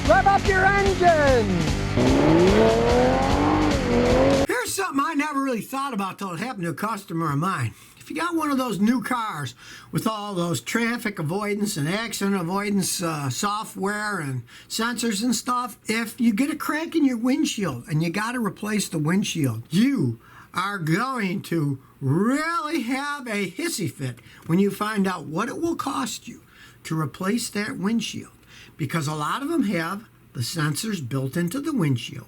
Rev up your engine! Here's something I never really thought about till it happened to a customer of mine. If you got one of those new cars with all those traffic avoidance and accident avoidance software and sensors and stuff, if you get a crack in your windshield and you got to replace the windshield, you are going to really have a hissy fit when you find out what it will cost you to replace that windshield. Because a lot of them have the sensors built into the windshield.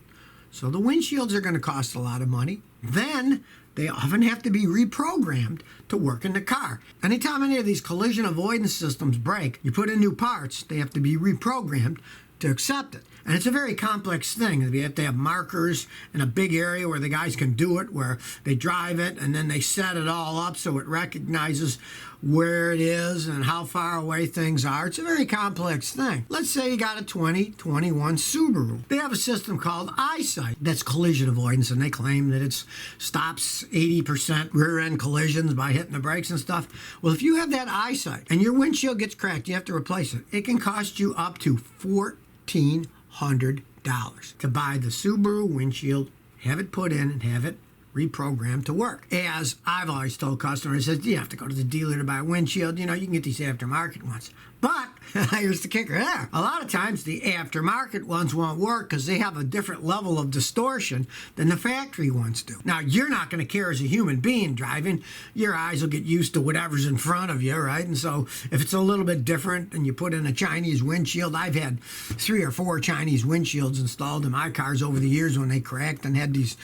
So the windshields are going to cost a lot of money. Then they often have to be reprogrammed to work in the car. Anytime any of these collision avoidance systems break, you put in new parts, they have to be reprogrammed to accept it. And it's a very complex thing. You have to have markers in a big area where the guys can do it, where they drive it, and then they set it all up so it recognizes where it is and how far away things are. It's a very complex thing. Let's say you got a 2021 Subaru. They have a system called EyeSight that's collision avoidance, and they claim that it stops 80% rear-end collisions by hitting the brakes and stuff. Well, if you have that EyeSight and your windshield gets cracked, you have to replace it. It can cost you up to $1,400 to buy the Subaru windshield, have it put in, and have it reprogrammed to work. As I've always told customers, you have to go to the dealer to buy a windshield. You know, you can get these aftermarket ones. But here's the kicker there. A lot of times the aftermarket ones won't work because they have a different level of distortion than the factory ones do. Now, you're not going to care as a human being driving. Your eyes will get used to whatever's in front of you, right? And so if it's a little bit different and you put in a Chinese windshield, I've had 3 or 4 Chinese windshields installed in my cars over the years when they cracked, and had these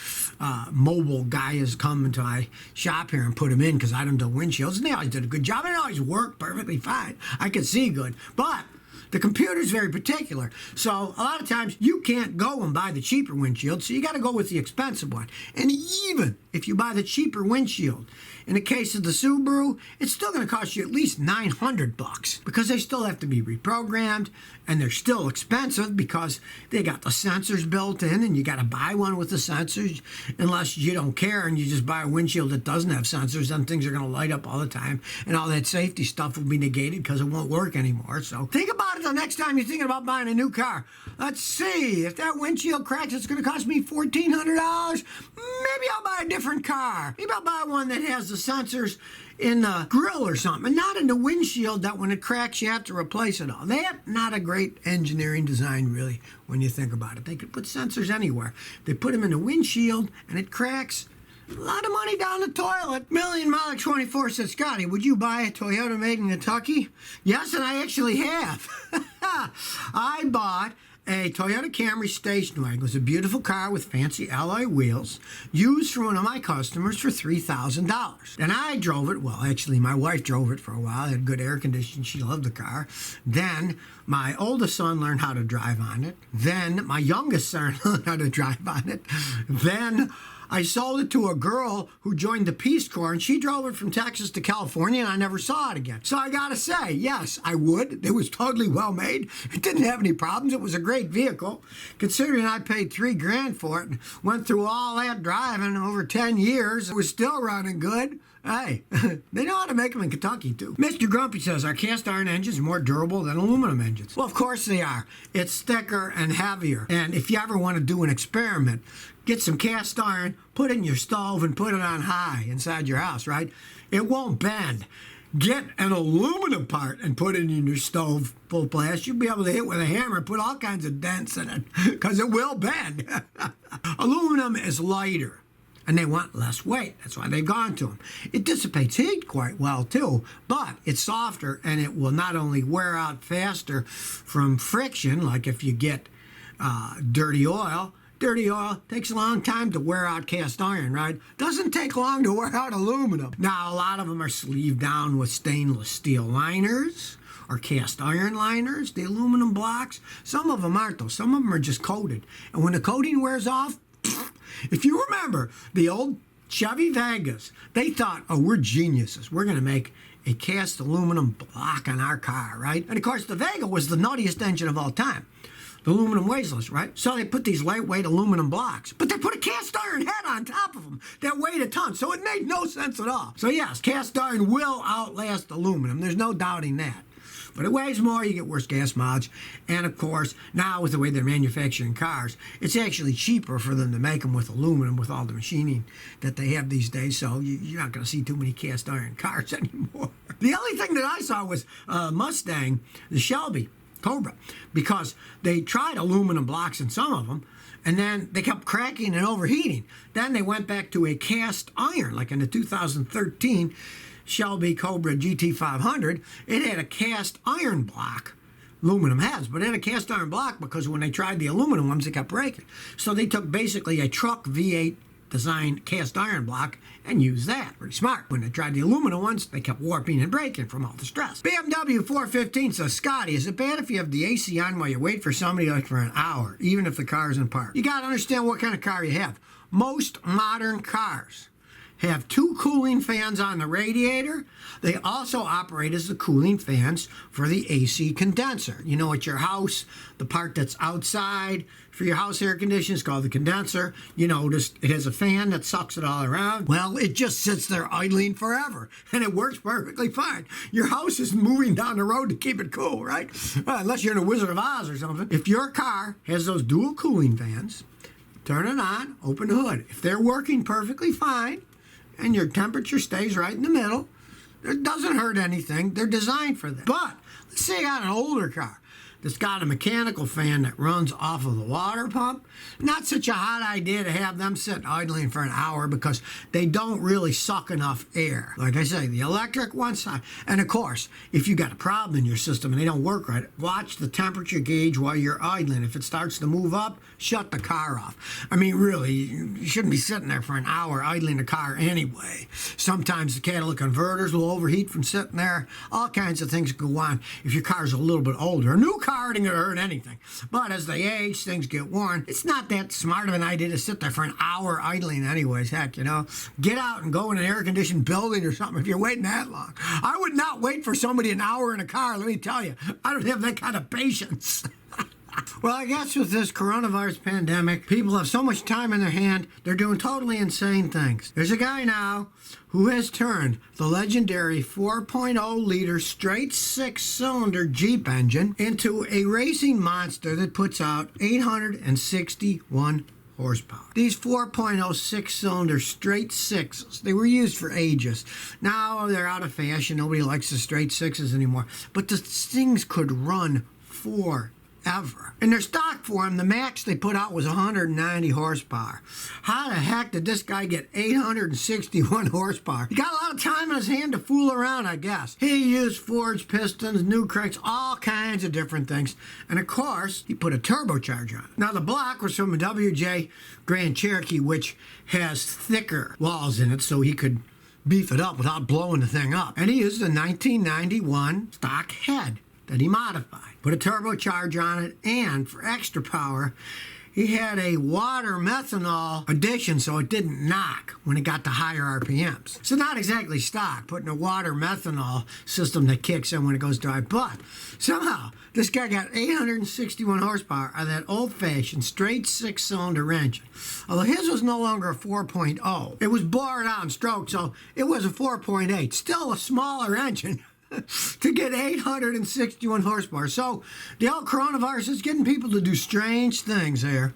mobile guys come into my shop here and put them in because I don't do windshields, and they always did a good job. It always worked perfectly fine. I could see good, but the computer's very particular. So a lot of times you can't go and buy the cheaper windshield, so you got to go with the expensive one. And even if you buy the cheaper windshield, in the case of the Subaru, it's still going to cost you at least $900 because they still have to be reprogrammed, and they're still expensive because they got the sensors built in, and you got to buy one with the sensors. Unless you don't care and you just buy a windshield that doesn't have sensors, then things are going to light up all the time, and all that safety stuff will be negated because it won't work anymore. So think about it the next time you're thinking about buying a new car. Let's see, if that windshield cracks, it's going to cost me $1,400. Maybe I'll buy a different car. Maybe I'll buy one that has the sensors in the grill or something, and not in the windshield that when it cracks you have to replace it all. That's not a great engineering design, really, when you think about it. They could put sensors anywhere. They put them in the windshield and it cracks. A lot of money down the toilet. Million Mile 24 says, Scotty, would you buy a Toyota made in Kentucky? Yes, and I actually have. I bought a Toyota Camry station wagon. It was a beautiful car with fancy alloy wheels, used for one of my customers for $3,000. And I drove it. Well, actually, my wife drove it for a while. It had good air conditioning. She loved the car. Then my oldest son learned how to drive on it. Then my youngest son learned how to drive on it. Then I sold it to a girl who joined the Peace Corps, and she drove it from Texas to California, and I never saw it again. So I gotta say, yes, I would. It was totally well made. It didn't have any problems. It was a great vehicle. Considering I paid $3,000 for it and went through all that driving over 10 years, it was still running good. Hey, they know how to make them in Kentucky, too. Mr. Grumpy says, are cast iron engines more durable than aluminum engines? Well, of course they are. It's thicker and heavier. And if you ever want to do an experiment, get some cast iron, put it in your stove, and put it on high inside your house, right? It won't bend. Get an aluminum part and put it in your stove full blast. You'll be able to hit with a hammer and put all kinds of dents in it because it will bend. Aluminum is lighter, and they want less weight. That's why they've gone to them. It dissipates heat quite well, too, but it's softer, and it will not only wear out faster from friction, like if you get dirty oil. Dirty oil takes a long time to wear out cast iron, right? Doesn't take long to wear out aluminum. Now, a lot of them are sleeved down with stainless steel liners or cast iron liners, the aluminum blocks. Some of them aren't, though. Some of them are just coated. And when the coating wears off, if you remember the old Chevy Vegas, they thought, oh, we're geniuses. We're going to make a cast aluminum block on our car, right? And, of course, the Vega was the nuttiest engine of all time. The aluminum weighs less, right? So they put these lightweight aluminum blocks, but they put a cast iron head on top of them that weighed a ton, so it made no sense at all. So yes, cast iron will outlast aluminum. There's no doubting that. But it weighs more, you get worse gas mileage. And of course, now with the way they're manufacturing cars, it's actually cheaper for them to make them with aluminum with all the machining that they have these days. So you're not going to see too many cast iron cars anymore. The only thing that I saw was Mustang, the Shelby Cobra, because they tried aluminum blocks in some of them, and then they kept cracking and overheating. Then they went back to a cast iron, like in the 2013 Shelby Cobra GT500. It had a cast iron block. Aluminum has, but it had a cast iron block because when they tried the aluminum ones, they kept breaking. So they took basically a truck V8 designed cast iron block and used that. Pretty smart. When they tried the aluminum ones, they kept warping and breaking from all the stress. BMW 415 says, Scotty, is it bad if you have the AC on while you wait for somebody like for an hour, even if the car is in park? You got to understand what kind of car you have. Most modern cars have two cooling fans on the radiator. They also operate as the cooling fans for the AC condenser. You know, at your house, the part that's outside for your house air conditioning is called the condenser. You notice it has a fan that sucks it all around. Well, it just sits there idling forever, and it works perfectly fine. Your house is moving down the road to keep it cool, right? Unless you're in a Wizard of Oz or something. If your car has those dual cooling fans, turn it on, open the hood. If they're working perfectly fine, and your temperature stays right in the middle, it doesn't hurt anything. They're designed for that. But let's say you got an older car that's got a mechanical fan that runs off of the water pump. Not such a hot idea to have them sit idling for an hour because they don't really suck enough air. Like I say, the electric ones, and of course, if you got a problem in your system and they don't work right, watch the temperature gauge while you're idling. If it starts to move up, shut the car off. I mean, really, you shouldn't be sitting there for an hour idling the car anyway. Sometimes the catalytic converters will overheat from sitting there. All kinds of things go on if your car's a little bit older. A new car isn't going to hurt anything. But as they age, things get worn. It's not that smart of an idea to sit there for an hour idling anyways. Heck, you know, get out and go in an air-conditioned building or something if you're waiting that long. I would not wait for somebody an hour in a car, let me tell you. I don't have that kind of patience. Well, I guess with this coronavirus pandemic, people have so much time in their hand, they're doing totally insane things. There's a guy now who has turned the legendary 4.0-liter straight six-cylinder Jeep engine into a racing monster that puts out 861 horsepower. These 4.0 six-cylinder straight sixes, they were used for ages. Now they're out of fashion. Nobody likes the straight sixes anymore. But the things could run forever. In their stock form, the max they put out was 190 horsepower. How the heck did this guy get 861 horsepower? He got a lot of time in his hand to fool around, I guess. He used forged pistons, new cranks, all kinds of different things. And of course, he put a turbocharger on it. Now, the block was from a WJ Grand Cherokee, which has thicker walls in it, so he could beef it up without blowing the thing up. And he used a 1991 stock head that he modified. Put a turbocharger on it, and for extra power, he had a water methanol addition so it didn't knock when it got to higher RPMs. So not exactly stock, putting a water methanol system that kicks in when it goes dry. But somehow, this guy got 861 horsepower out of that old-fashioned straight six-cylinder engine. Although his was no longer a 4.0. It was bored out and stroked, so it was a 4.8. Still a smaller engine. To get 861 horsepower. So the old coronavirus is getting people to do strange things here.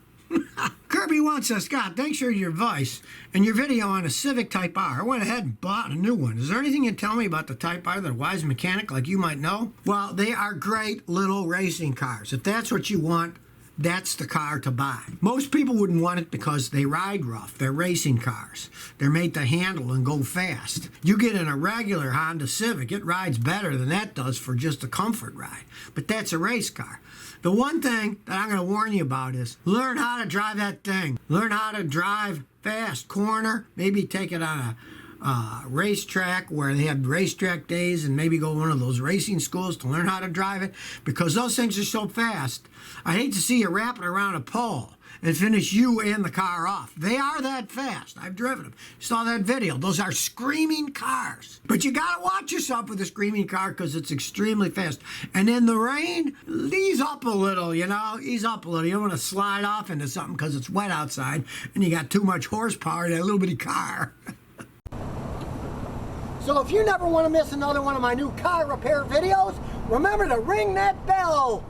Kirby wants us, Scott, thanks for your advice and your video on a Civic Type R. I went ahead and bought a new one. Is there anything you can tell me about the Type R that a wise mechanic like you might know? Well, they are great little racing cars. If that's what you want, that's the car to buy. Most people wouldn't want it because they ride rough. They're racing cars. They're made to handle and go fast. You get in a regular Honda Civic, it rides better than that does for just a comfort ride. But that's a race car. The one thing that I'm going to warn you about is learn how to drive that thing. Learn how to drive fast, corner, maybe take it on a racetrack where they have racetrack days and maybe go to one of those racing schools to learn how to drive it because those things are so fast. I hate to see you wrap it around a pole and finish you and the car off. They are that fast. I've driven them. Saw that video. Those are screaming cars. But you got to watch yourself with a screaming car because it's extremely fast. And in the rain, ease up a little, you know. Ease up a little. You don't want to slide off into something because it's wet outside and you got too much horsepower in that little bitty car. So if you never want to miss another one of my new car repair videos, Remember to ring that bell.